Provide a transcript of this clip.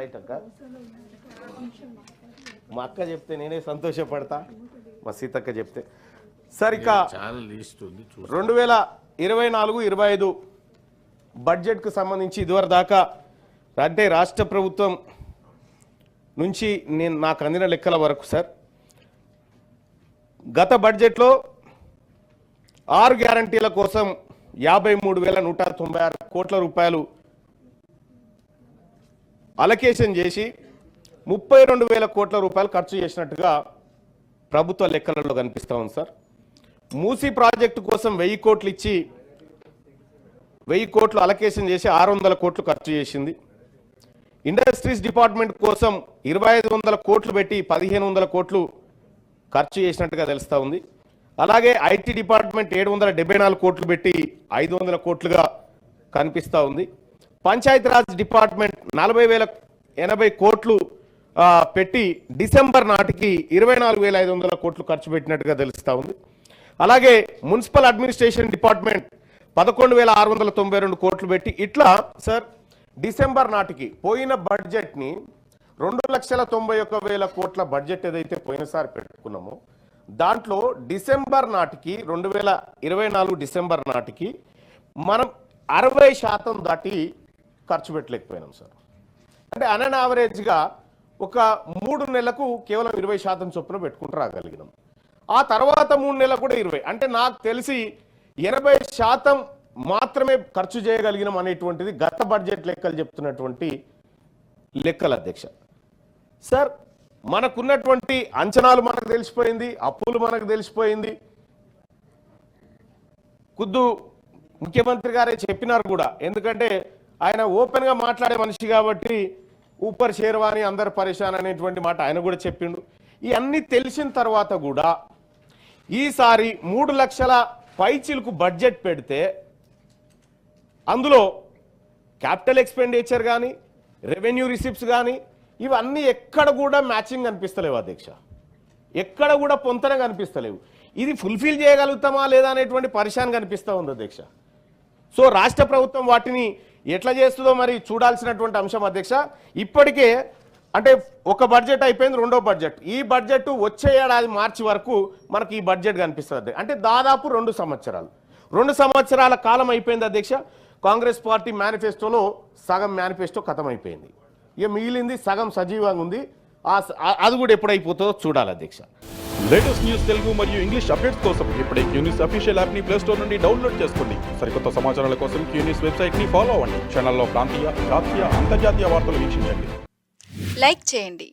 Right అక్క. మా అక్క చెప్తే నేనే సంతోషపడతా, మా సీతక్క చెప్తే. సార్ ఇక 2024-25 బడ్జెట్కు సంబంధించి ఇదివరకు దాకా అంటే రాష్ట్ర ప్రభుత్వం నుంచి నాకు అందిన లెక్కల వరకు సార్, గత బడ్జెట్లో 6 గ్యారంటీల కోసం 53,196 కోట్ల రూపాయలు అలొకేషన్ చేసి 32,000 కోట్ల రూపాయలు ఖర్చు చేసినట్టుగా ప్రభుత్వ లెక్కలలో కనిపిస్తూ ఉంది సార్. మూసీ ప్రాజెక్టు కోసం 1000 కోట్లు ఇచ్చి 1000 కోట్లు అలొకేషన్ చేసి 600 కోట్లు ఖర్చు చేసింది. ఇండస్ట్రీస్ డిపార్ట్మెంట్ కోసం 2500 కోట్లు పెట్టి 1500 కోట్లు ఖర్చు చేసినట్టుగా తెలుస్తూ ఉంది. అలాగే ఐటీ డిపార్ట్మెంట్ 774 కోట్లు పెట్టి 500 కోట్లుగా కనిపిస్తూ ఉంది. పంచాయతీరాజ్ డిపార్ట్మెంట్ 40,080 కోట్లు పెట్టి డిసెంబర్ నాటికి 24,500 కోట్లు ఖర్చు పెట్టినట్టుగా తెలుస్తూ ఉంది. అలాగే మున్సిపల్ అడ్మినిస్ట్రేషన్ డిపార్ట్మెంట్ 11,692 కోట్లు పెట్టి ఇట్లా సార్ డిసెంబర్ నాటికి పోయిన బడ్జెట్ని 2,91,000 కోట్ల బడ్జెట్ ఏదైతే పోయినసారి పెట్టుకున్నామో దాంట్లో డిసెంబర్ నాటికి 2024 డిసెంబర్ నాటికి మనం 60% దాటి ఖర్చు పెట్టలేకపోయినాం సార్. అంటే అన్ యావరేజ్గా ఒక 3 నెలలకు కేవలం 20% చొప్పున పెట్టుకుంటూ రాగలిగినాం. ఆ తర్వాత 3 నెలలు కూడా 20, అంటే నాకు తెలిసి 80% మాత్రమే ఖర్చు చేయగలిగినాం అనేటువంటిది గత బడ్జెట్ లెక్కలు చెప్తున్నటువంటి లెక్కలు అధ్యక్ష. సార్ మనకున్నటువంటి అంచనాలు మనకు తెలిసిపోయింది, అప్పులు మనకు తెలిసిపోయింది. ఖుద్దు ముఖ్యమంత్రి గారే చెప్పినారు కూడా, ఎందుకంటే ఆయన ఓపెన్గా మాట్లాడే మనిషి కాబట్టి ఊపర్ షేర్వాణి అందరు పరేషాన్ అనేటువంటి మాట ఆయన కూడా చెప్పిండు. ఇవన్నీ తెలిసిన తర్వాత కూడా ఈసారి 3 లక్షల పైచిలకు బడ్జెట్ పెడితే అందులో క్యాపిటల్ ఎక్స్పెండిచర్ కానీ రెవెన్యూ రిసిప్ట్స్ కానీ ఇవన్నీ ఎక్కడ కూడా మ్యాచింగ్ కనిపిస్తలేవు అధ్యక్ష, ఎక్కడ కూడా పొంతన కనిపిస్తలేవు. ఇది ఫుల్ఫిల్ చేయగలుగుతామా లేదా అనేటువంటి పరిశాన్ కనిపిస్తూ ఉంది అధ్యక్ష. సో రాష్ట్ర ప్రభుత్వం వాటిని ఎట్లా చేస్తుందో మరి చూడాల్సినటువంటి అంశం అధ్యక్ష. ఇప్పటికే అంటే ఒక బడ్జెట్ అయిపోయింది, రెండో బడ్జెట్, ఈ బడ్జెట్ వచ్చే ఏడాది మార్చి వరకు మనకు ఈ బడ్జెట్ కనిపిస్తుంది. అంటే దాదాపు 2 సంవత్సరాల కాలం అయిపోయింది అధ్యక్ష. కాంగ్రెస్ పార్టీ మేనిఫెస్టోలో సగం మేనిఫెస్టో ఖతం అయిపోయింది, ఇక మిగిలింది సగం సజీవంగా ఉంది. అది కూడా ఎప్పుడైపోతుందో చూడాలి అధ్యక్ష. లేటెస్ట్ న్యూస్ తెలుగు మరియు ఇంగ్లీష్ అప్డేట్స్ కోసం ఇప్పుడే క్యూన్యూస్ అఫీషియల్ యాప్ ని ప్లే స్టోర్ నుండి డౌన్లోడ్ చేసుకోండి. సరికొత్త సమాచారాల కోసం క్యూన్యూస్ వెబ్సైట్ ని ఫాలో అవ్వండి. ఛానల్లో ప్రాంతీయ, జాతీయ, అంతర్జాతీయ వార్తలు వీక్షించండి. లైక్ చేయండి.